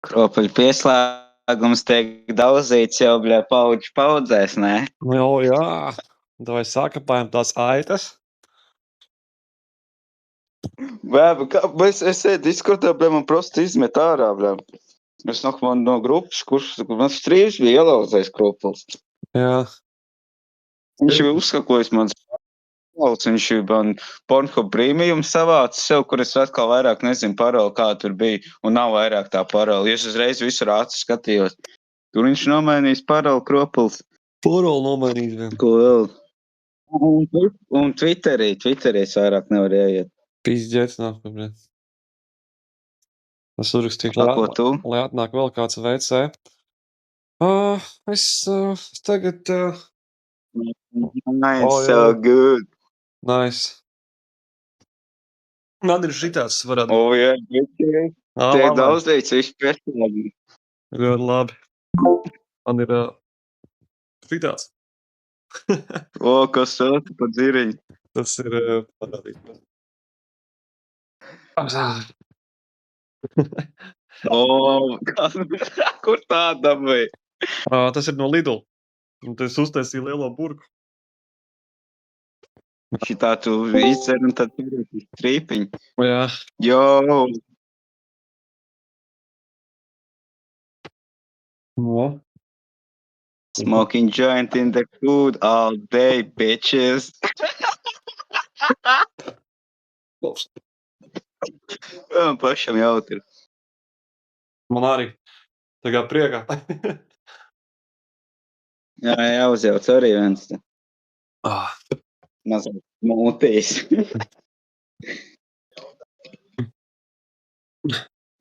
Kropaļu pieslēgums tiek daudzīts jau, bļa, paudžu paudzēs, ne? Nu, jā. Davai sakapājam tās aitas. Bēba, es sēdu Discordā, bļa, man prosti izmet ārā, bļa. Es no grupas, man strīvs bija ielauzējis Kropaļs. Jā. Viņš bija uzskakojis mans pauds, viņš man Pornhub premium savāca sev, kur es atkal vairāk nezinu paroli, kā tur bija, un nav vairāk tā paroli. Es uzreiz visur acis skatījos. Tur viņš nomainījis paroli Kropaļs. Paroli nomainījis, jā. Ko vēl? Un Twitterī es vairāk nevaru ieiet. Pizdzēts nav, bļa. Es uzrakstīju, Ko tu? lai atnāk vēl kāds VC. Es tagad... Nice, so good. Nice. Man ir šitāds varētu. Jā, tie daudz teica, viņš pēcīgi. Ļoti labi. Man ir šitāds. Kas tā pa dziriņu? Tas ir parādīt. Kur tā dabēja? Tas ir no Lidl. Un tas uztaisīja lielo burku. Šitā tu izcer un tad ir strīpiņi. Jā. Jo! No. Smoking joint in the food all day, bitches. Man pašam jautri. Man arī. Tagad priekā. Jā, uzjauc arī viens. Mazāk mūtīs.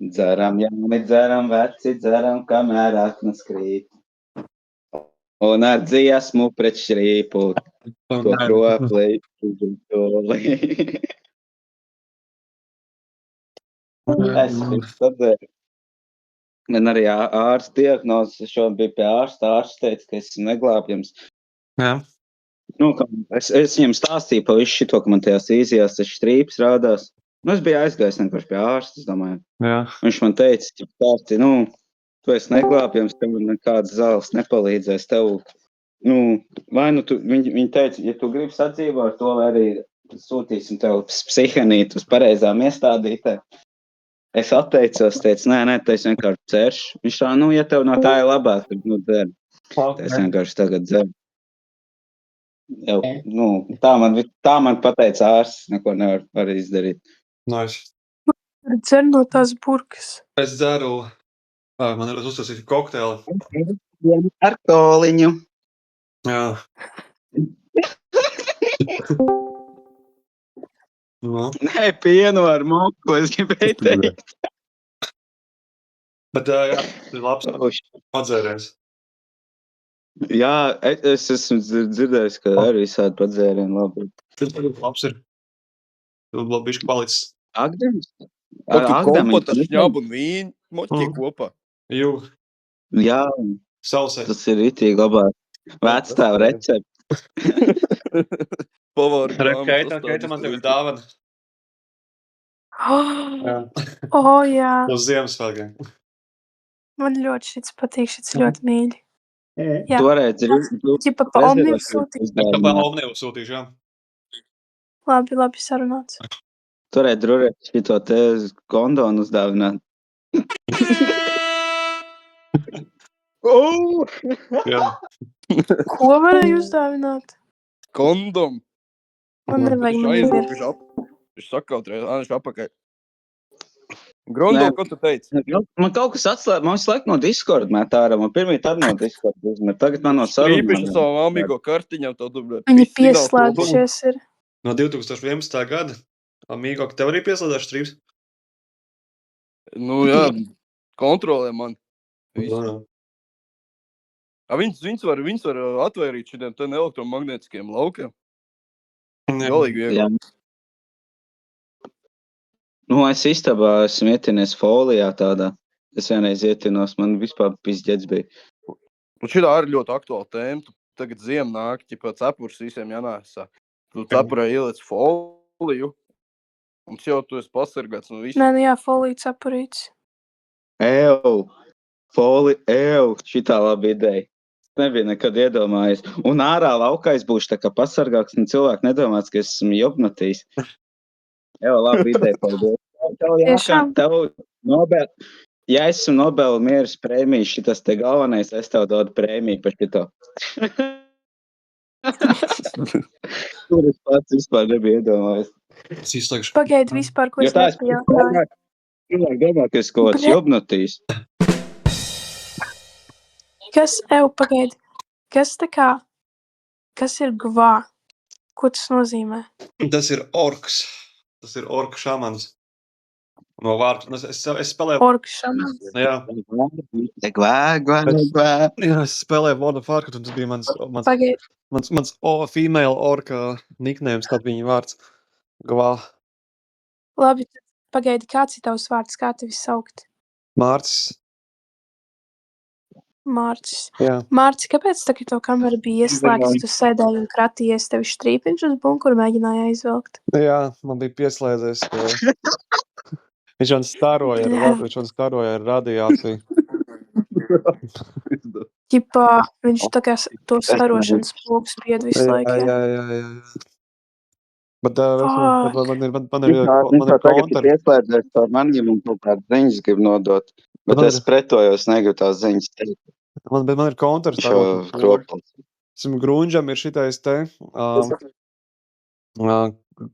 Dzeram, jauni dzeram, veci dzeram, kamēr aknas krīt. Un ar dziesmu pret šrīpu, to kroplī, Es padzēru. Man arī ārsts diagnozes, šo bija pie ārsta, ārsts teica, ka esmu neglābjams. Jā. Nu, es viņam stāstīju pa visu šito, ka man tajās īzijās tas štrīps rādās. Nu, es biju aizgājis vienkārši pie ārsta, es domāju. Jā. Viņš man teica, ka stāsti, tu esi neglābjams, tev nekādas zāles nepalīdzēs tev. Vai viņi teica, ja tu gribi sadzīvot to, vai arī sūtīsim tev psihienītu uz pareizām iestādītēm. Es atteicos, teicu, nē, tu esi vienkārši dzerš. Viņš tā, ja tev no tā ir labāk, tad dzer. Es vienkārši tagad dzeru. Jau, tā man pateica ārsts, neko nevar izdarīt. Nice. Dzer no tās burkas. Es dzeru, man ir uztaisīt kokteili. Ar koliņu. Jā. No. Nē, pienu ar moku, es gribēju teikt. Bet jā, tas ir labs padzēriens. Jā, es esmu dzirdējis, ka arī visādi padzērieni labi. Tas labs ir. Labi bišķi palicis. Agdams? Kompota, šņābu un vīnu moķi kopā. Jū. Jā, Sausē. tas ir itīgi labāk. Vecstāv recepti. Pavaru Keita man tev dāvana. Jā. Uz Ziemassvētkiem. Man ļoti šits patīk, šits ļoti mīļi. Jā. Toreiz Ķipa pa Omnivu sūtīšu. Pa Omnivu sūtīšu, jā. Labi sarunāts. Toreiz drurēt šito te kondonu uzdāvināt. Jā. Ko varēju uzdāvināt? Kondom. Man nevajag, man ir. Viņš saka kaut reiz, viņš apakaļ. Grondo, ko tu teici? Man kaut kas atslēp, man visu laiku no Discord met ārā, man pirmīt arī no Discord uzmet, tagad man no sarunām. Strīpiši savam amigo kartiņam, to tu, bļa. Viņi pieslēgušies ir. No 2011. gada. Amigo, ka tev arī pieslēdās strīps? Nu jā, kontrolē man. Jā. Viņus var atvairīt šitiem ten elektromagnētiskiem laukiem. Galīgi Jā. viegli. Es istabā esmu ietinies folijā tādā. Es vienreiz ietinos, man vispār pizģets bija. Un šitā arī ļoti aktuāla tēma. Tu tagad ziem nāk, ķipa cepurs visiem jānēsā. Tu cepurē ieliec foliju, un jau tu esi pasargāts no visu. Nē, jā, folija cepurīts. šitā laba ideja. Nebija nekad iedomājies. Un ārā laukais būšu tā kā pasargāks, un cilvēki nedomās, ka esmu jobnatīs. Laba ideja, paldies. Tiešām? Tev Nobel, ja esmu Nobela mieras prēmijas, šitas te galvenais, es tev dodu prēmiju par šito. Tur es pats vispār nebija iedomājies. Es izslēgšu. Pagaidi vispār, ko Jo es tā es nepajautāju. cilvēki domā, ka es kaut kāds Bre- jobnatīs. Pagaidi. Kas ir gvā? Ko tas nozīmē? Tas ir orks. Tas ir orka šamans. No vārdu. Es spēlēju. Orka šamans. Jā. Jā, es spēlēju World of Warcraft, un tas bija Pagaidi. mans female orka nicknames, tad viņa vārds. Gvā. Labi, tad pagaidi, kāds ir tavs vārds? Kā tevi saukt? Mārcis. Mārcis. Jā. Mārcis, kāpēc tā, ka tev kamera bija ieslēgts, tu sēdēji un kratījies, tevi strīpiņš uz bunkuru mēģināja aizvelkt? Jā, man bija pieslēdzies. Viņš man staroja ar radiāciju. Ķipā, viņš tā kā to starošanas pogu spied visu laiku, jā? Jā. Bet Fuck. man ir kontra. Ieslēdzies par maniem un kaut kādas ziņas grib nodot. Bet es pretojos, negribu tās ziņas teikt. Man ir kontrs. Šo kroplis. Esmu grunģam ir šitais te.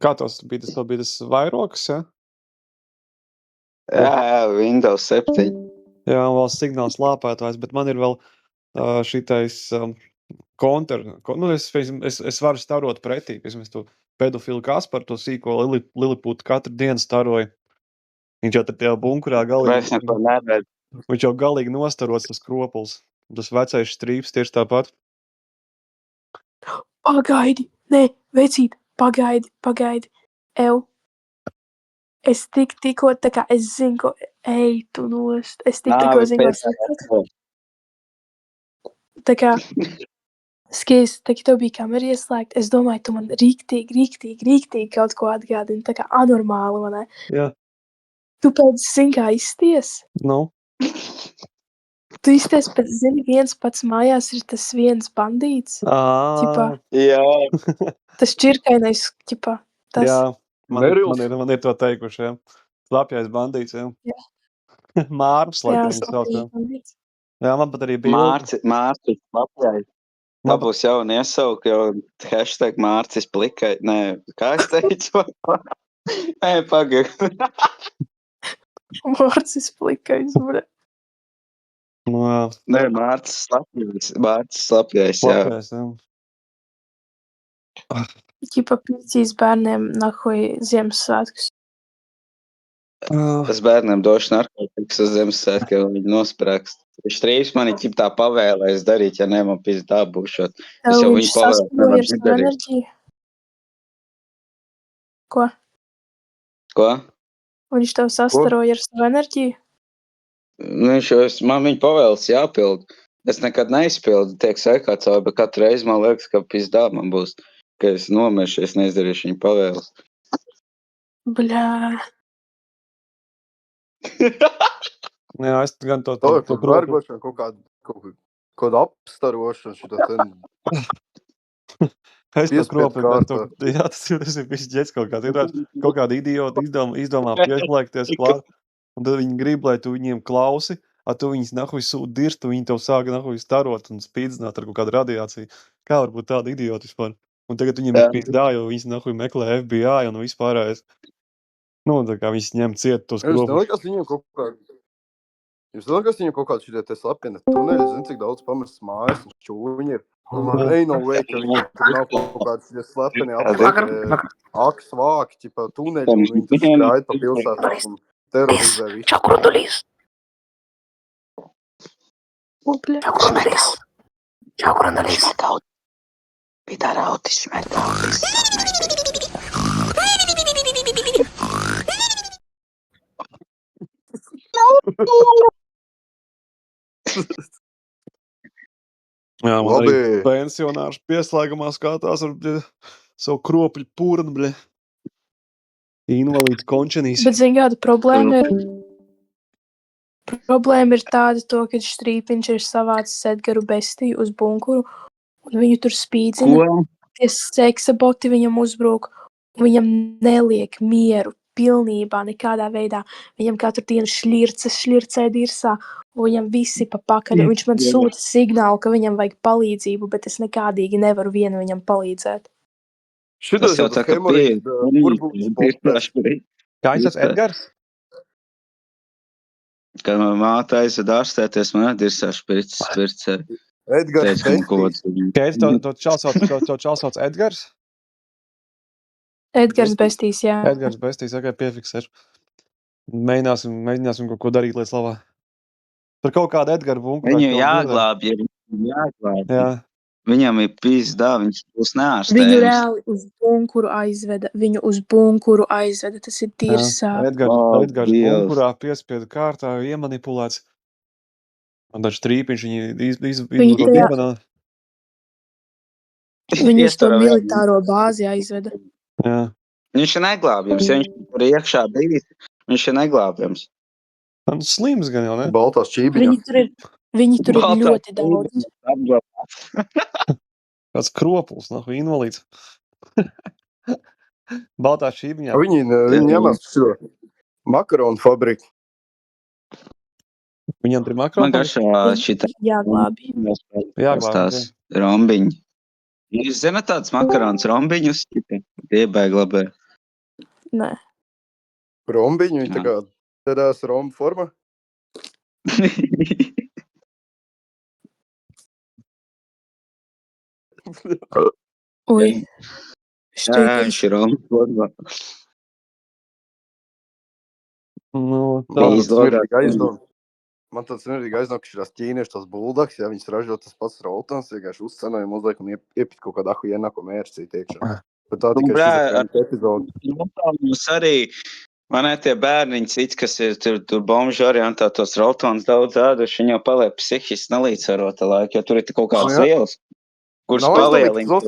Kā tos bija? Tas bija tas vairoks, ja? Jā, Windows 7. Jā, un vēl signāls lāpētājs, bet man ir vēl šitais kontr. Es varu starot pretī. Vismaz tu pedofilu Kasparu, to sīko Liliputu katru dienu staroju. Viņš jau tajā bunkurā Es neko neredzu. Viņš jau galīgi nostarots tas kropls. Tas vecais strīps tieši tāpat. Pagaidi, nē, vecīt, pagaidi. Es tikko, tā kā es zinu, ko, tu nost. Es tikko zinu, ko tā kā, skis, tā kā tev bija kamera ieslēgta, es domāju, tu man rīktīgi kaut ko atgādini, tā kā anormāli, vai ne? Jā. Tu pēc zini, kā izties? Nu? Tu izties pēc, zini, viens pats mājās ir tas viens bandīts. Ķipā, Jā. tas čirkainais, ķipā. Tas. Jā, man ir to teikuši, jā. Slapjais bandīts, jā. Jā. Mārcis, lai Jā, viņu sauc, jā. bandīts. Jā, man pat arī bija. Mārcis Plapjais. Tā būs jauna iesauka, jau hashtag Mārcis Plikai. Nē, kā es teicu? Nē, pagaid. Mārcis Plikais, bre. Nu, jā. Nē, Mārcis Slapjais, jā. Slapjais, jā. Ķipā pīcīs bērniem nahuj Ziemassvētkus. Es bērniem došu narkotikas uz Ziemassvētkiem, viņi nosprākst. Viņš trīs mani ķip tā pavēlēs darīt, ja ne man pizdā būšot. Es jau viņu pavēlu. Viņš saskaņoja ar savu enerģiju. Ko? Ko? Viņš tev sastaroja ar savu enerģiju? Man viņa pavēles jāpild. Es nekad neizpildu, tiek sekā caur, bet katru reizi man liekas, ka pizdā man būs, ka es nomiršu, es neizdarīšu viņa pavēles. Bļā. Jā, es gan to Vargošana, kaut kādu apstarošanu, šito ten. Es to Piespied kropli, kārtā. jā, tas ir viss ģets kaut kāds. Kaut kādi idioti izdomā pieslēgties klāt, un tad viņi grib, lai tu viņiem klausi, tu viņus nahuj sūt dirst, tu viņi tev sāka nahuj starot un spīdzināt ar kaut kādu radiāciju. Kā var būt tādi idioti vispār? Un tagad viņiem ir pīzdā, jo viņus nahuj meklē FBI un vispārējais. Nu, tā kā viņus ņem ciet tos Jums kropļus. nelikas viņiem kaut kādi šitie te slapjani tuneļi, zin, cik daudz pamestas mājas un šķūņi ir. Ei, no way, ka viņi tur nav kaut kāds šitie slapjani aks vāki, ķipa tuneļi, un viņi tur skrāja pa pilsētām un terorizē visu. Čakurundulīs. Bļā. Čakurundulīs. Pidarautis, šmetautis. Jā, man Labi. arī pensionārs pieslēgumā skatās ar savu kropļu purnu, bļa. Invalīds končenīs. Bet, zini, kāda problēma ir? Problēma ir tāda, ka Strīpiņš ir savācis Edgaru Bestiju uz bunkuru, un viņu tur spīdzina. Ko? Tie seksa boti viņam uzbruk, un viņam neliek mieru pilnībā, nekādā veidā. Viņam katru dienu šļircē dirsā, un viņam visi pa pakaļ. Viņš man sūta signālu, ka viņam vajag palīdzību, bet es nekādīgi nevaru vienu viņam palīdzēt. Šitas jau tas hemorīds, burbulis botas. Kā es esmu Edgars? Kad man māte aizved ārstēties, man dirsā špricē. Edgars Bestīs. Kēdz, to čals sauc Edgars? Edgars Bestīs, jā. Edgars Bestīs, ok, piefiksēšu. Mēģināsim kaut ko darīt lietas labā. Par kaut kādu Edgaru bunkuru. Viņu jāglābj, jāglābj. Jā. Viņam ir pizdā, viņš būs neārstējams. Viņu reāli uz bunkuru aizveda. Tas ir tirsā. Edgars bunkurā piespiedu kārtā iemanipulēts. Un taču Strīpiņš viņu izvada. Viņu uz to militāro bāzi aizveda. Jā. Viņš ir neglābjams. Ja viņš tur iekšā bijis, viņš ir neglābjams. Man slims gan jau, ne? Baltās čībiņā. Viņi tur ir ļoti daudz. Kāds kropuls, invalīds. Baltā šībiņā. Viņi ņemās šo makaronu fabriku. Viņam tur makaronu Man garšā šitā jāglābj. tās rombiņi. Jūs zināt tāds makarons rombiņus? Tie baigi labē. Nē. Rombiņu, viņi tā kā tādās rombu forma. Ui. Jā, viņš ir rombu formā. Man tāds nerīgi aizdod, ka šīs ķīnieši tos buldaks, ja viņas ražo tas pats roltons, vienkārši uzcenoja uzliek un iepit kaut kādu ahu ienāku mērcīt iekšā. Bet tā tikai šis epizodi. Mums arī, man tie bērniņi cits, kas ir tur bomžu variantā, tos roltons daudz ēduši, viņi jau paliek psihiski nelīdzsvarota laika, jo tur ir kaut kādas vielas, kuras palielina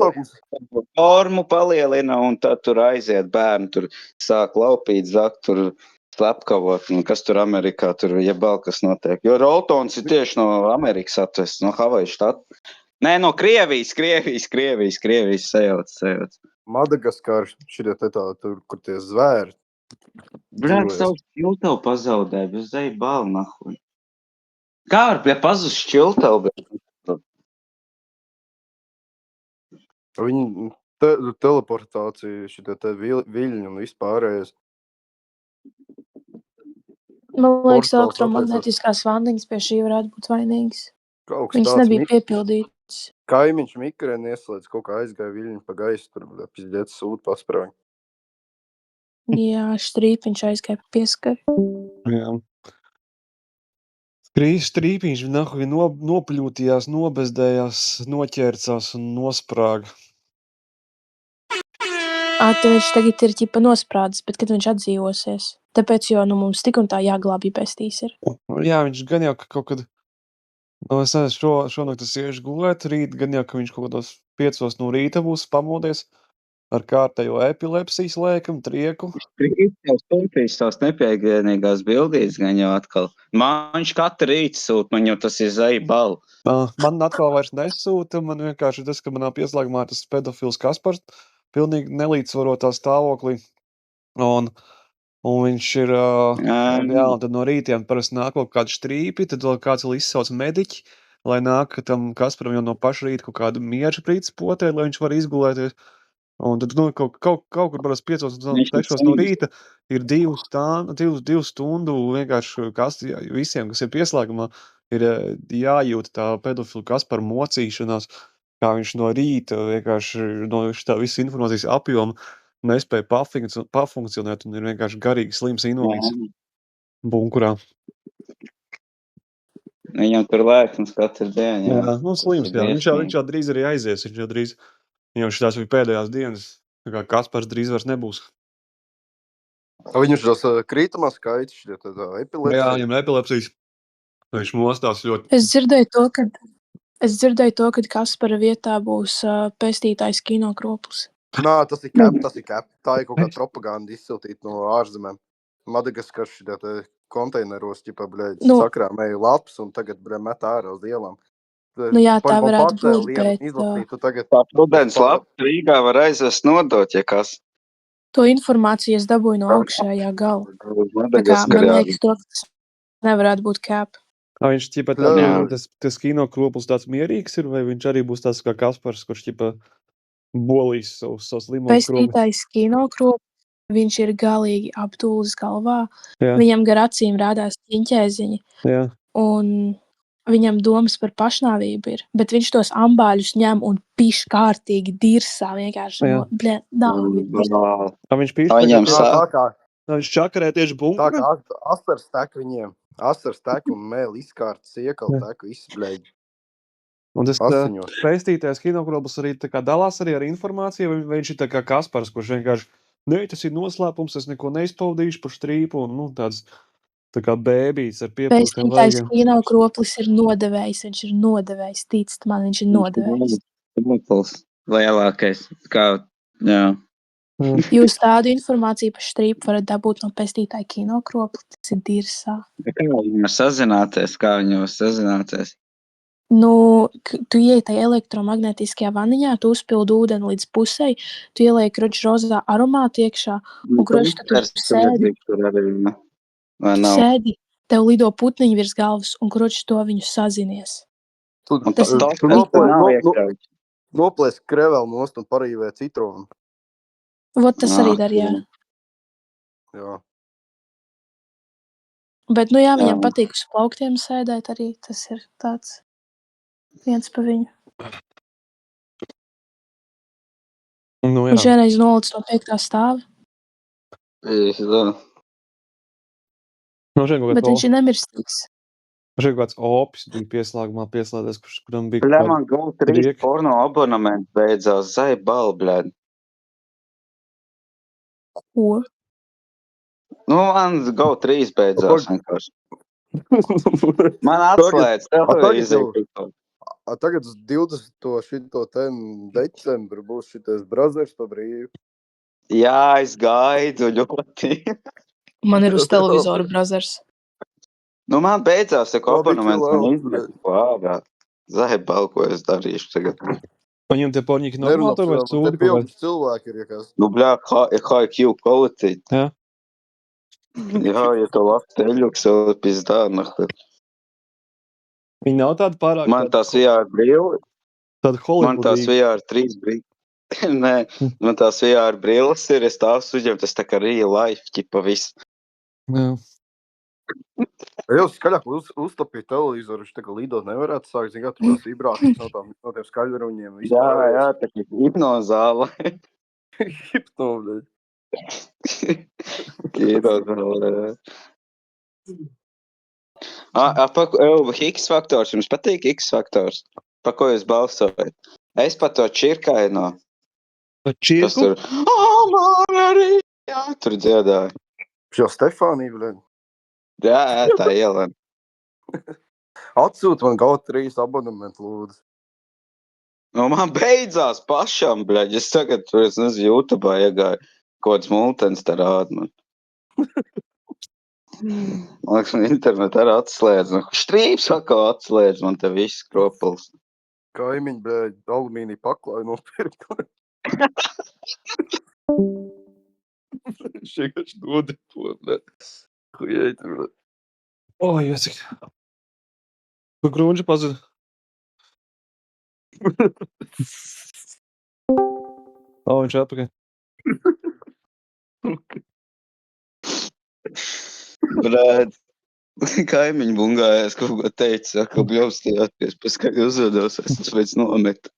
formu, palielina, un tad tur aiziet bērni, tur sāk laupīt, zakt, tur slepkavot, un kas tur Amerikā, tur jebal, kas notiek. Jo roltons ir tieši no Amerikas atvests, no Havaju štata. Nē, no Krievijas sajauc. Madagaskar, šitie te tā, tur, kur tie zvēri. Bļāk, savs šķiltavu pazaudēja, bez zeja bāli, nahuj. Kā var pazust šķiltavu? Viņi teleportācija, šitie te viļņi un vispārējais. Man liekas, elektromagnētiskās vandiņas pie šī varētu būt vainīgas. Viņas nebija piepildītas. Kaimiņš mikrēni ieslēdz, kaut kā aizgāja viļņi pa gaisu, tur pizdēts sūd pasprāņi. Jā, Strīpiņš aizgāja pa pieskari. Jā. Strīpiņš nopļūtījās, nobezdējās, noķērcās un nosprāga. Tad viņš tagad ir ķipa nosprādzis, bet kad viņš atdzīvosies. Tāpēc, jo mums tik un tā jāglābj Bestīs ir. Jā, viņš gan jau kaut kad, es nezinu, šonakt es iešu gulēt, rīt gan jau, ka viņš kaut kādos 5 no rīta būs pamodies ar kārtējo epilepsijas lēkam, trieku. Viņš sūtīs tās nepievienīgās bildītes gan jau atkal. Viņš katru rītu sūt, man jau tas ir zeja bala. Man atkal vairs nesūta, man vienkārši tas, ka manā pieslēgumā tas pedofils Kaspars pilnīgi nelīdzsvarotā stāvoklī. Un viņš ir, jā, un tad no rītiem parasti nāk kaut kādi štrīpi, tad vēl kāds vēl izsauc mediķi, lai nāk tam Kasparam jau no paša rīta kaut kādu mieža prītas potē, lai viņš var izgulēties. Un tad, kaut kur parasti 5 un 6 no rīta ir 2 stundu vienkārši visiem, kas ir pieslēgumā, ir jājūt tā pedofilu Kaspara mocīšanās, kā viņš no rīta vienkārši no tā visas informācijas apjoma nespēja pafunkcionēt un ir vienkārši garīgi slims invalīds bunkurā. Viņam tur lēknes katru dienu. Jā, slims, jā. Viņš jau drīz arī aizies. Viņam šitās bija pēdējās dienas. Kā Kaspars drīz vairs nebūs. Viņš tos krītamā skaits, šitie tā epilepsija. Jā, viņam epilepsijas. Viņš mostās ļoti. Es dzirdēju to, ka Kaspara vietā būs pestītājs kinokroplis. Nā, tas ir cap. Tā ir kaut kā propaganda izsiltīta no ārzemēm. Madagaskar šitie konteineros, ķipa, bļaļ, Nu. sakrāmēju lapas un tagad, bļaļ, met ārā uz ielām. Nu jā, tā varētu būt, bet izlasīt, tu tagad... Tā rudens lapu Rīgā var aizvest nodot, ja kas. to informāciju es dabūju no augšējā gala. Tā kā, man Madagaskarā. liekas, to tas nevarētu būt cap. Viņš ķipa tas kino kroplis tāds mierīgs ir, vai viņš arī būs tāds kā Kaspars, kurš ķipa bolīs savus limons krūmi? Pestītais kinokrops, viņš ir galīgi aptūlis galvā. Jā. Viņam gar acīm rādās ķiņķēziņi. Jā. Un viņam domas par pašnāvību ir. Bet viņš tos ambāļus ņem un piš kārtīgi dirsā vienkārši. Jā. Viņš pīš Viņam viņš čakarē tieši Tā bunkuru? kā astars tek viņiem. Astars tek un mēli izkārtas iekal tek, visu, bļaļ. Un tas Asiņos. pestītais kinokroplis arī tā kā dalās arī ar informāciju, vai viņš ir tā kā Kaspars, kurš vienkārši, ne, tas ir noslēpums, es neko neizpaudīšu par strīpu, un, nu, tāds tā kā bēbīts ar piepūšiem Pestītais vaigiem. kinokroplis ir nodevējs. Viņš ir nodevējs. Ticat man, viņš ir nodevējs. Lielākais. Kā, jā. Jūs tādu informāciju par strīpu varat dabūt no pestītāja kinokropli. Tas ir dirsā. Kā viņi var sazināties? Kā viņi var sazināties? Nu, tu ieej tajā elektromagnētiskajā vaniņā, tu uzpildi ūdeni līdz pusei, tu ieliek rozā aromātu iekšā, un kroči tu tur sēdi, Vai nav? sēdi, tev lido putniņi virs galvas, un kroči to viņu sazinies. Tu Tas ir nav iekļauts. noplēs krevelu nost un parīvē citronu. Vot tas arī darīja. Jā. Bet, nu jā, viņam Jā. patīk uz plauktiem sēdēt arī. Tas ir tāds viens pa viņu. Nu, Viņš jā. vienreiz nolic no 5. stāva, Nu, šeit kaut bet kāds viņš ir nemirstīgs. Šeit kaut kāds opis bija pieslēdies, kuram bija Bļā, kaut man GO3 rieki. porno abonements beidzās. Zaibal, bļā. Ko? Nu, man GO3 beidzās vienkārši. Man atslēdz televīziju. Tagad uz 20. šito decembru būs šitais Brothers pa brīvu. Jā, es gaidu ļoti. Man ir uz televizoru Brothers. Nu, man beidzās, ja Labi, abonements man labi. izdeja. Zaibal, ko es darīšu tagad. Viņam tie porņiki Nerunā normāli, vai par sūdi te kaut kāds? pieauguši cilvēki ir, ja kas. Nu, bļā, high Q quality. Jā. Jā, ja to labi teļuks, vēl pizdā. Viņi nav tādi pārāk Man tās VR brīli, tādi man tās Hollywoodīgi. VR 3 brīli. Nē, man tās VR brīles ir, es tās uzņem, tas tā kā real life, ķipa viss. Jā. Jau skaļāk uztapīja televizoru, viņš tā kā lidot nevarētu sākt, zin kā, tur tās vibrācijas no tiem skaļruņiem. Jā, tā kā hipnozāla. Hipno, Hipnozāla. X faktors, jums patīk X faktors? Pa ko jūs balsojat? Es pa to čirkaino. Pa Tas čirku? tur, man arī, jā, tur dziedāja. Šo Stefāniju, bļaļ. Jā, tā ielēn. Atsūt man GO3 abonementu, lūdzu. Nu, man beidzās pašam, bļaļ, es tagad, es nezinu, YouTube iegāju, kods multens tā rāda man. Man liekas, man internetu arī atslēdz. Strīps atkal atslēdz, man te viss kropils. Kaimiņi, bļaļ, alumīnija paklāju nopirkt. Šiekaši nodepo, bļaļ. Hujēt, bļaļ. O, Jēcik. Kur grūņši pazuda? O, viņš atpakaļ. Brād, kaimiņi bungājās kaut ko teica, saka, bļaustījāties, paskaļ uzvedos, es tas veids nometu.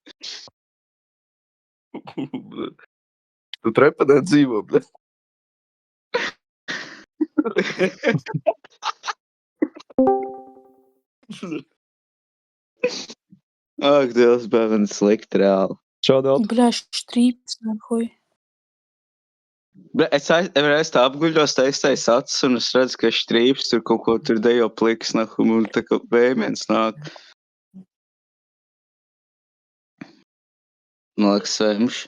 Tu trepenē dzīvo, bļaļ. Ak, Dievs, bēr, slikti reāli. Šādi Bļā, strīps, nahuj. Es tā apguļos, taistais acis, un es redzu, ka Strīps tur kaut ko tur dejo pliks, un tā kā vēmiens nāk. Man liekas, svemš.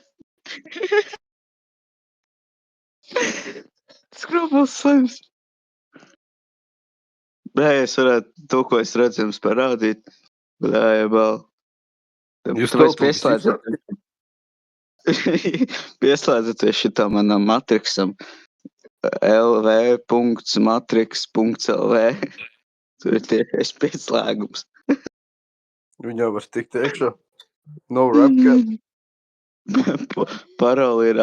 Skrubals svemš. Es varētu to, ko es redzu, jums parādīt. Vēl. Jūs Tāpēc kaut pieslēdzaties šitam manam matriksam lv.matriks.lv. Tur ir tiešais pieslēgums. Viņā var tikt iekšā. No rap cap. Paroli ir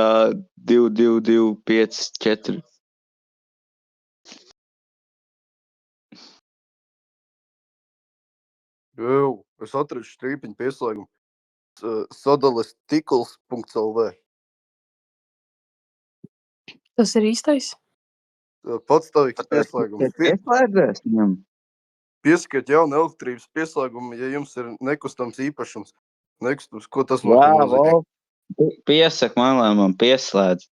22254. Es atradu strīpiņu pieslēgumu. Sadales tikls.lv. Tas ir īstais? Patstāvīgs pieslēgums. Pieslēdzies viņam. Pieskat jaunu elektrības pieslēgumu, ja jums ir nekustams īpašums. Nekustams, ko tas Jā, nozīmē? Piesak man, lai man pieslēdz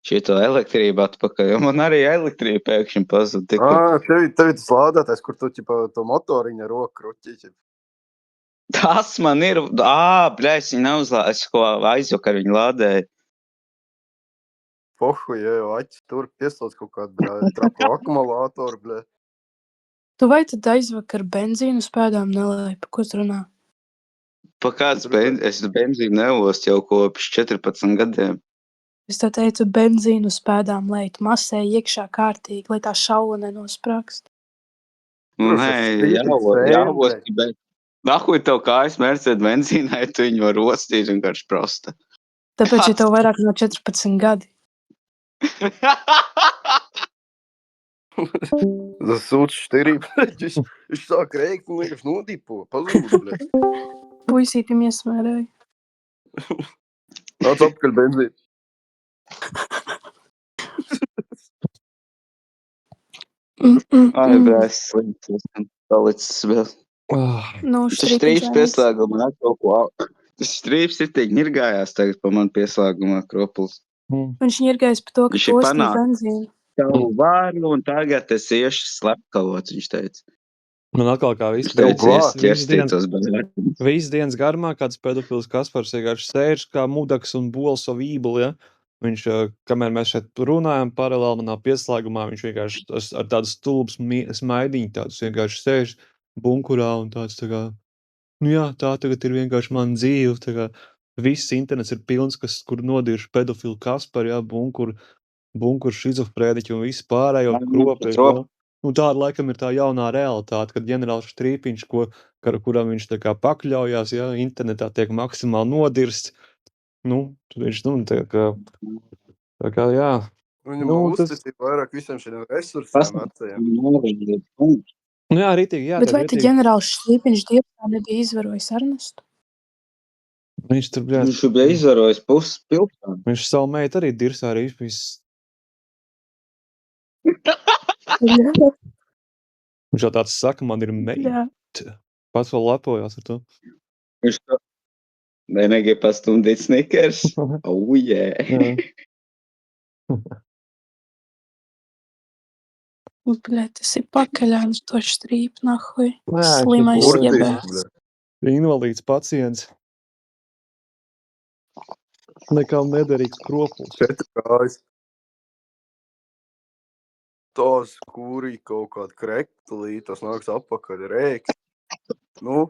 šito elektrību atpakaļ, jo man arī elektrība pēkšņi pazuda. Tev tas lādētājs, kur tu to motoriņu ar roku kruķi. Tas man ir, bļais, viņi neuzlādē, es ko aizvakar viņu lādēju. Pohu, jau aķis tur pieslēdz kaut kādu trapu akumulātoru, bļē. Tu vai tad aizvakar benzīnu uz pēdām nelēji, pa ko tu runā? Pa kāds es benzīnu neostu jau kopš 14 gadiem. Es tā teicu benzīnu uz pēdām lēji, tu masēji iekšā kārtīgi, lai tā šaula nenosprākst. Nē, jāosti, bet nahuj tev kājas Mercedes benzīnai, tu viņu var ostīt vienkārši prosta. Tāpēc, ja tev vairāk no 14 gadi. Tas sūds štirī, viņš sāk reikt un vienkārši nodīpo, pazūd, bļē. Puisītim iesmērēja. Nāc apkaļ benzīnu. Ai, brāļs, slims, esmu palicis vēl. Nu, Tas strīps pieslēgumā kaut ko. Tas strīps ir tiek nirgājās tagad pa man pieslēgumā Kropuls. Viņš nirgājis par to, ka Viņš tu ir ostīji panācis. benzīnu. Tavu varu un tagad es iešu slepkavots, viņš teica. Man atkal kā Viņš teica, ķerstītos bezvērtības. Visu dienas garumā kāds pedofils Kaspars vienkārši sēž kā mudaks un bols savu vībuli, ja? Viņš, kamēr mēs šeit runājam paralēli manā pieslēgumā, viņš vienkārši ar tādu stulbu smaidiņu tādus vienkārši sēž bunkurā un tāds tā kā, nu jā, tā tagad ir vienkārši man dzīve, tā kā viss internets ir pilns, kur nodirš pedofilu Kasparu, ja, bunkur šizofrēdiķi un visu pārējo kropi. Nu, tāda laikam ir tā jaunā realitāte, kad ģenerāls Strīpiņš, kuram viņš tā kā pakļaujās, ja, internetā tiek maksimāli nodirsts, nu, tad viņš, tā kā, jā. Viņam uzticība vairāk visiem šiem resursiem vecajiem. Nu jā, ritīgi, jā. Bet vai te ģenerāls Strīpiņš dievā nebija izvarojis Ernestu? Viņš tur, jā. Viņš bija izvarojis puses pilsētu. Viņš savu meitu arī dirsā arī viss. Viņš jau tāds saka, man ir meita. Pats vēl lepojās ar to. Viņš to negrib pastundīt Snickers. Oh, yeah. Bļē, tas ir pakaļāns to Strīpu, nahuj. Slimais iebēs. Invalīds pacients. Nekām nederīgs Kropuls. 4 kājas. Tās kūrī kaut kāda krektulī, tas nāks apakaļ rēks. Nu,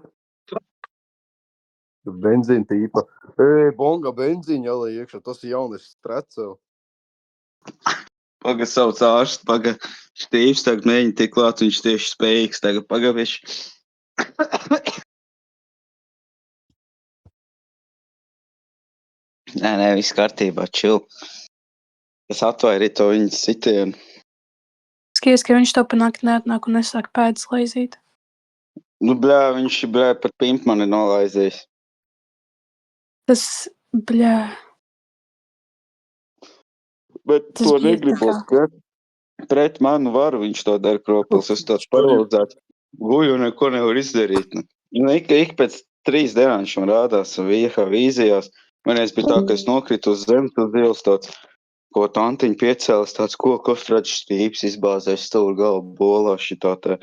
benzīna tīpa. Bonga benzīņa jālai iekšā, tas ir jaunais strecel. Paga sauc ārstu, paga Štīvs tagad mēģina tik klāt, viņš tieši spējīgs tagad pagaviši. Nē, viss kārtībā, chill. Es atvairīju to viņu sitienu. Skaties, ka viņš to panākt neatnāk un nesāk pēdas laizīt. Nu, viņš pat pimp mani nolaizījis. Tas, Bet tas to bija negribos, ka pret manu varu viņš to dara Kropuls. Es tāds paralizēts guļu un neko nevar izdarīt. Nu, ik pēc 3 dienām viņš man rādās vīzijās. Vienreiz bija tā, ka es nokritu uz zemes, uz ielas tāds, ko tantiņu piecēlis, tāds kofraģis Stīps izbāzēs stūru galvu bolā šitā tā.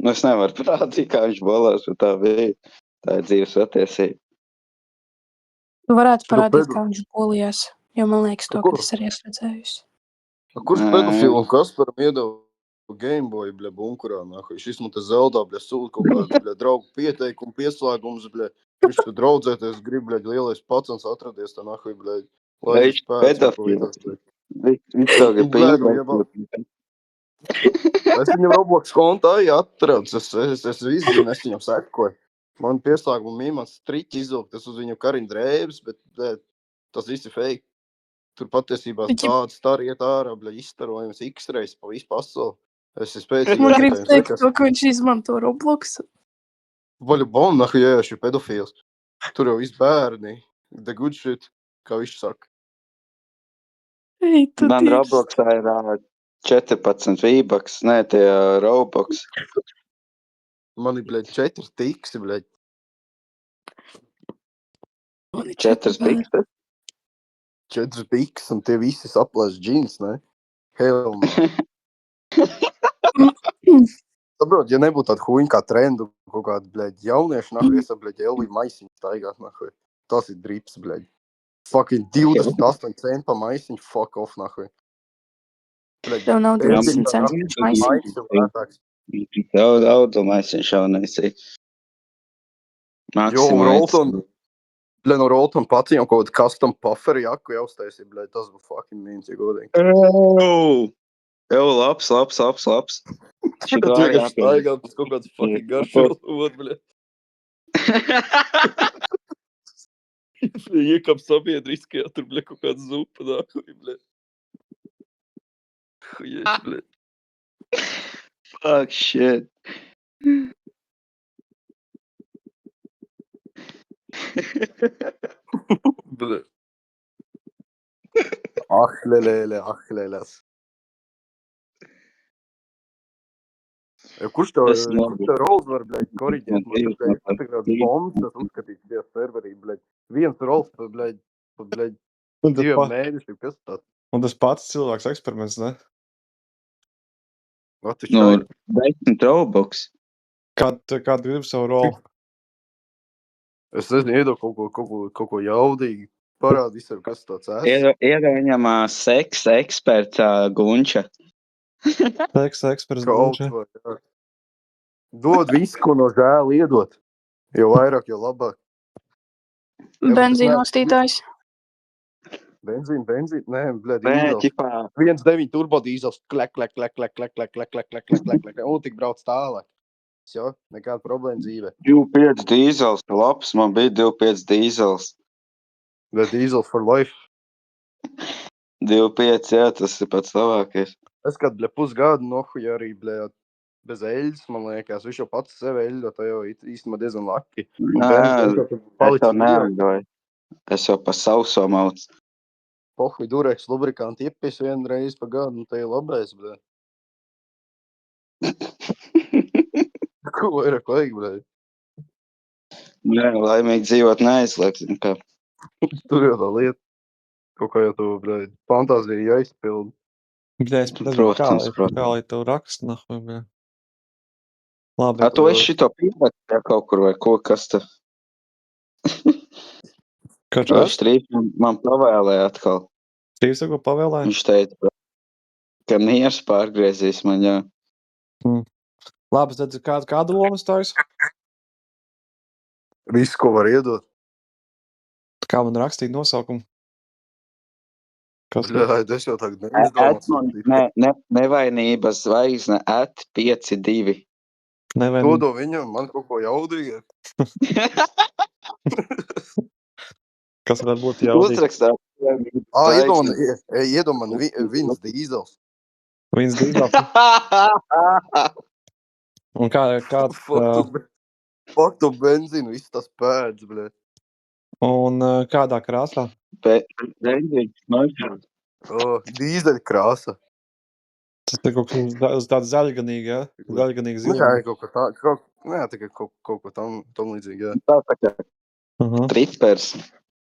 Nu, es nevaru parādīt, kā viņš bolās, bet tā bija. Tā ir dzīves patiesība. Tu varētu parādīt, kā viņš bolījās, jo man liekas to, ka es arī esmu redzējusi. Kurš pedofilu un Kasparam iedeva Gameboy, bļa, bunkurā, nahuj. Šis man te Zeldā, bļa, sūta kaut kādu, bļa, draugu pieteikumu, pieslēgums, bļa. Viņš tu draudzēties grib, bļa, lielais pacens atradies, tā nahuj, bļa, lai Viņš viņš pēc kaut ko pedofils. vidās, bļa. Viņš to grib Bļa, nu, pīnāt. Es viņam Roblox kontā arī atradu, es visu zinu, es viņam sekoju. Man pieslēguma mīmās striķi izvilkt, es uz viņu Karin drēbes, bet, bļa, tas viss ir fake. Tur patiesībā Viņš- tāds star iet ārā, bļa, izstarojums X-reis pa visu pasauli. Es esmu Man spēcīgākais. grib teikt, to, ka viņš izmanto Roblox. Vaļu nahuj, jā, šī pedofils. Tur jau viss bērni. The good shit, kā viņš saka. Ei, tu Man dievs. Robloxā ir 14 V-bucks, nē, tie Roblox. Man ir, bļaļ, 4 tiksi, bļaļ. Man ir 4 bērni. pikseli. 4 tiks, un tie visi saplēs džins, ne? Hell no. Saprot, ja nebūtu tāda huņa kā trendu, kaut kāda, bļaļ, jaunieši, nahuj, es, bļaļ, Elvi maisiņu staigāt, nahuj. Tas ir drips, bļaļ. Fucking 28 centi pa maisiņu, fuck off, nahuj. Bļaļ, Tev nav Jā, 20 man- centi priekš maisiņu. maisiņu lētāks. Daudz maisiņu šaunēs. Jo, Rolton, bļaļ, no Rolton paciņām kaut kādu custom pufferi jaku jau uztaisīja, bļaļ, tas būtu fucking mīns, ja godīgi. Jau labs. Tu vienkārši staigā pēc kaut kāds fucking garšos, bļaļ. Iekap sabiedriskajā, tur, bļaļ, kaut kāds zupa, nākuj, bļaļ. Huječ, bļaļ. Fuck shit. Bļaļ. Ahlelēs. Ja, kurš tev rols var, bļaļ, koriģēt? Man te, bļaļ, patīk bombs, tas uzskatīts tie serverī, bļaļ. Viens rols, bļaļ, Un tas, 2 mēnešiem, kas tāds? un tas pats cilvēks eksperiments, ne? Nu, 10 Robux. Kādu grib savu rolu? Es nezinu, iedod kaut ko jaudīgi. Parādi visam, kas tāds ēs. Iedod viņam seksa eksperta Gunča. Teksta eksperts Kaut būs. vai, jā. Dod visu, ko no žēl iedot. Jo vairāk, jo labāk. bet Benzīnostītājs. Benzīna, nē, bļaļ, Nē, dīzels. ķipā, 1.9 turbo dīzels, klek. Un tik brauc tālāk. Jo, nekāda problēma dzīvē. 2.5 dīzels, labs, man bija 2.5 dīzels. The diesel for life. 2.5, jā, tas ir pats labākais. Es kādu, bļa, pusgadu nohuju arī, bļa, bez eļas, man liekas. Viņš jau pats sevi eļļo, tā jau īstenībā diezgan laki. Nē, es jau neatgoju. Es jau pa sauso mauc. Pohuj, dureks, lubrikanti iepis vienreiz pa gadu, un te ir labais, bļa. Ko vairāk vajag, bļa? Nē, laimīgi dzīvot neaizliegt. Kā. Tur jau tā lieta. Kaut kā jau tu, bļa, fantāzija jāizpilda. Bļā, es pat nezinu, Protams. kā lai tev raksta, nahuj, bļā. Labi, A, tu esi šito pievērt kaut kur vai ko, kas te? Kāds Vai vairs? Strīps man pavēlēja atkal. Stīvs ko pavēlēja? Viņš teica, ka miers pārgriezīs man, jā. Labi, tad kādu lomu stājas? Visu, ko var iedot. Kā man rakstīt nosaukumu? Kas ir? Bļa, es jau tagad neizdomāju. Nevainības zvaigzne @52. Nevajag. Dodo viņam, man kaut ko jaudīgi. Kas varētu būt jaudīgi? Uzrakstā. Iedod man viens dīzels. Viens dīzels. Un Fuck tu benzīnu, viss tas pēdz, bļa. un kādā krāsā? Dīzeļa krāsa. Tas ir kaut kas uz tāda zaļganīga, ja? Zaļganīga Jā, ziluma. kaut ko tā, tikai kaut ko tam līdzīgi, jā. Tā kā Aha, tripers.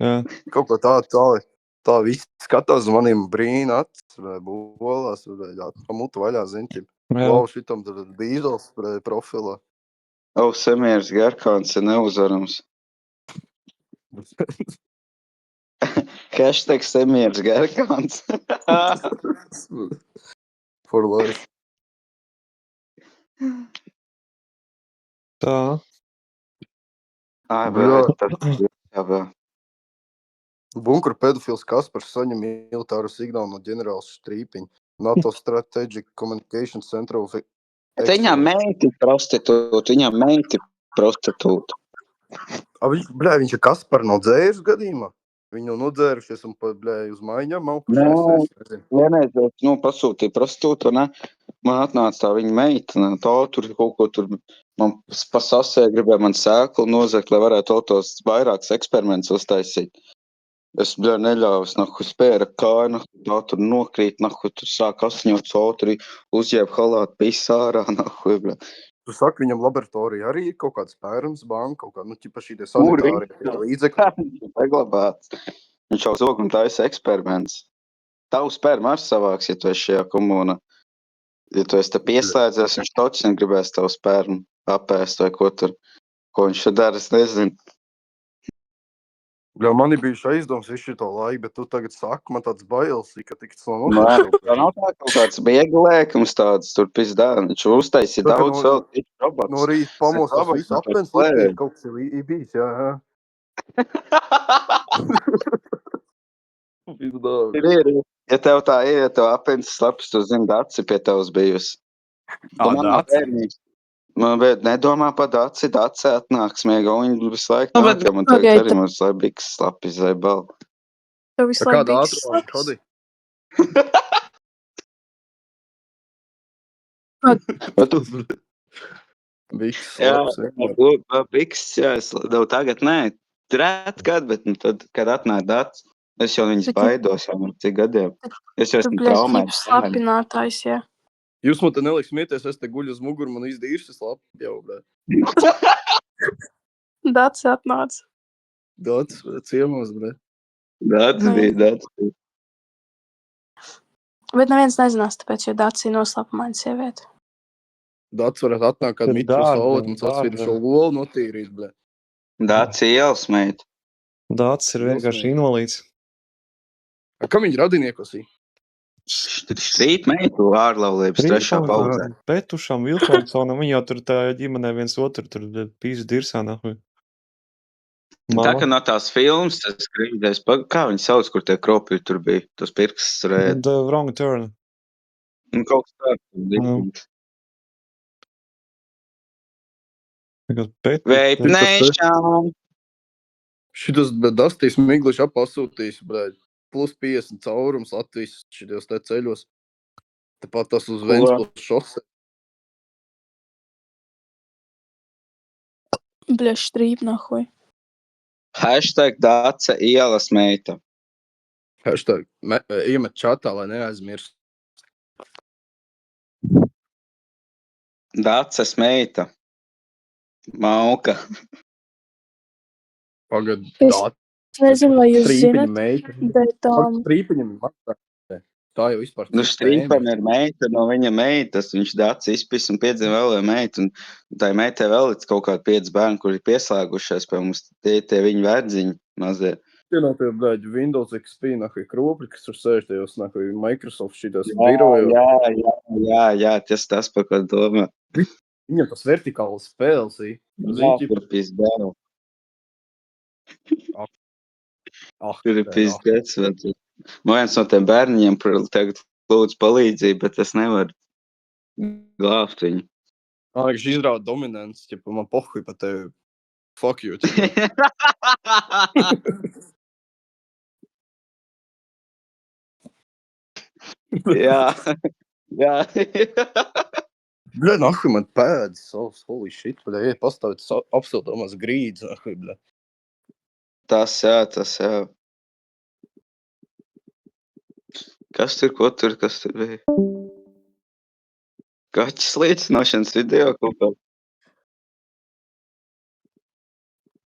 jā. Kaut ko tā viss skatās uz maniem brīna acis, vai bolās, vai pa mutu vaļā, zini, Jā. wow, šitam tad dīzels profilā. Semieris Garkāns ir neuzvarams. Hashtag Semieris Garkāns. For life. Tā. Ai, Bļā. jā. Bunkura pedofils Kaspars saņem militāru signālu no ģenerāla Strīpiņa. NATO Strategic Communication Center of Bet viņām meiti prostitūta. Viņš ir Kaspar no dzēras gadījumā? Viņi jau nodzērušies un uz maiņām aukušies. Vienreiz, pasūtīja prostitūtu, ne? Man atnāca tā viņa meita, tā tur kaut ko tur, man pasasē gribēja man sēklu nozagt, lai varētu autos vairākas eksperimentus uztaisīt. Es, neļāvu, spēra kāju, tā tur nokrīt, tur sāk asņot sotri, uzjēb halātu, pisa ārā, Tu saki, viņam laboratorija arī ir kaut kāds pērns banka, kaut kā, ķipa šī sanitāri līdzekļi. Saglabāts. Viņš jau zog un taisa eksperiments. Tavs sperma ar savāks, ja tu esi šajā komunā. Ja tu esi te pieslēdzies, viņš točni gribēs tavu spermu apēst vai ko tur. Ko viņš dara, es nezinu. Man ir bijuši aizdoms visu šito laiku, bet tu tagad saki, man tāds bailes, ka tiks no Tā nav tā kaut kāds bieglēkums tāds, tur pizdā. Viņš uztaisīja daudz vēl robots. No rīta pamostas visu apens, ir kaut kas ir bijis, jā. Ja tev tā ir, ja tev apens slapis, tu zini, Daci pie tevs bijusi. Daci? Man nedomā par Daci atnāks miega, un viņi visu laiku nāk, ja man tagad arī mums lai biks slapis vai bal. Tev visu laiku biks slapis? Biks slapis. Biks, jā, es tagad nē, rēt gadu, bet tad, kad atnāk Daci, es jau viņas baidos, jau man cik gadiem. Es jau esmu traumēts. Tu slapinātājs, jā. Jūs man te neliek smieties, es te guļu uz muguru, man izdīrši slapi jau, bļē. Daci atnāca. Daci ciemos, bļē. Daci bija. Bet neviens nezinās, tāpēc, jo Daci ir noslapamaina sieviete. Daci varētu atnākt kādu mitru saulēt, un atsvīdu šo lolu notīrīt, bļē. Daci ielas meita. Daci ir vienkārši invalīds. Kam viņi radiniekos ir? Strīt meitu ārlaulības trešā paudzē. Petušam, Vilkonsonam, viņi jau tur tā ģimenē viens otru, tur pīžu dirsā, nahuj. Tā, ka no tās filmas, tas gribēs, kā viņi sauc, kur tie kropļi tur bija, tos pirkstus rēd. The Wrong Turn. Kaut kas tāds. Veipnēšām. Šitas Dastīs Migliši apasūtīs, bļēģi. Plus 50 caurums Latvijas šitos te ceļos. Tepat tas uz Ventspils šose. Bļa, Strīp, nahuj. Hashtag Dace ielas meita. Hashtag iemet čatā, lai neaizmirst. Daces meita. Mauka. Pagad, Es nezinu, vai jūs Strīpiņa zināt, meita. bet Strīpiņam ir mazā. Tā jau vispār. Strīpam ir meita, no viņa meitas, viņš Daci izpis un piedzima vēl meitu, un tā meitai vēl ir kaut kādi 5 bērni, kuri ir pieslēgušies pie mums, tie viņa verdziņi mazie. Tie nav tie, bļēģi, Windows XP, nahuj, kropļi, kas tur sēž tajos, nahuj, Microsoft šitas birojo. Jā, tas par ko domā. Viņam tas vertikāls spēles ir. Jā, tur pizdēl. Tur ir pizdēts. Viens no tiem bērniņiem tagad lūdzu palīdzību, bet es nevaru glābt viņu. Man liekas, izrāda dominants, ja man pohuj pa tevi. Fuck you. Jā. Bļē, nahuj, man pēdas savs, holy shit, bļē, pastāvēt apsildomās grīdas, nahuj, bļē. Tas jā. Kas tur bija? Kaķis līdzināšanas video kaut kā.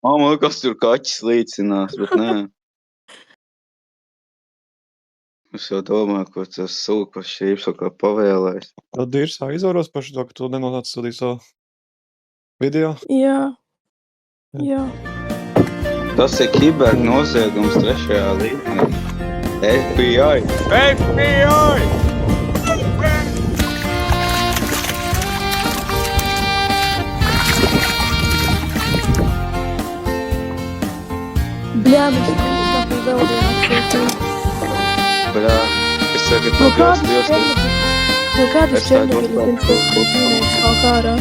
Man liekas, tur kaķis līdzinās, bet nē. Es jau domāju, ko tas sūkas šīps kaut kā pavēlēs. Tad dirsā izvaros par šo, ka tu nenonāc studīt savu video. Jā. Tas ir kibernoziegums 3. līmenī. FBI! FBI! Bļā, viņš nav vēl reakcija. Bļā, es tagad No pabjos, kādas Es Černobiļas tagad viņš kaut dzīvnieks valk ārā?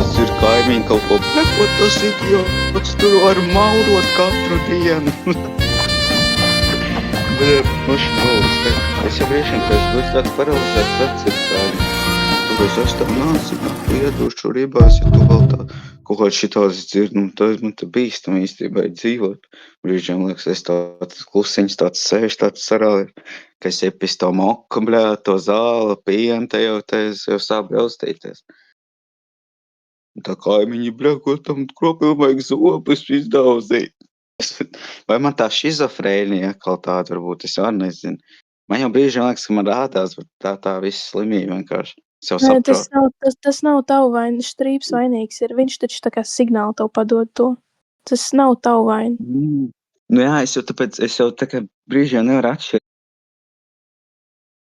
es ir kaimiņi kaut ko, ko tas idiots tur var maurot katru dienu. Bļā, es jau riešiem, ka es būtu tāds paralizēts vecirkāji. Tu es tev nācu, iedušu ribās, ja tu vēl tā kaut kā šitās dzird, tad man te bīstam īstenībā dzīvot. Brīžiem liekas, es tāds klusiņš, tāds sēž, tāds sarāli, ka es iepis to moku, bļā, to zāli, pienu, te jau sāp braustīties. Tā kaimiņi, bļā, ko tam kropim vajag zobus izdauzīt. Vai man tā šizofrēnija atkal tāda varbūt, es arī nezinu. Man jau brīžiem liekas, ka man rādās, bet tā viss slimība vienkārši. Es jau Nē, saprotu. tas nav tavu vaina. Strīps vainīgs ir. Viņš taču tā kā signālu tev padod to. Tas nav tavu vaina. Nu jā, es jau tā kā brīžiem nevaru atšķirt.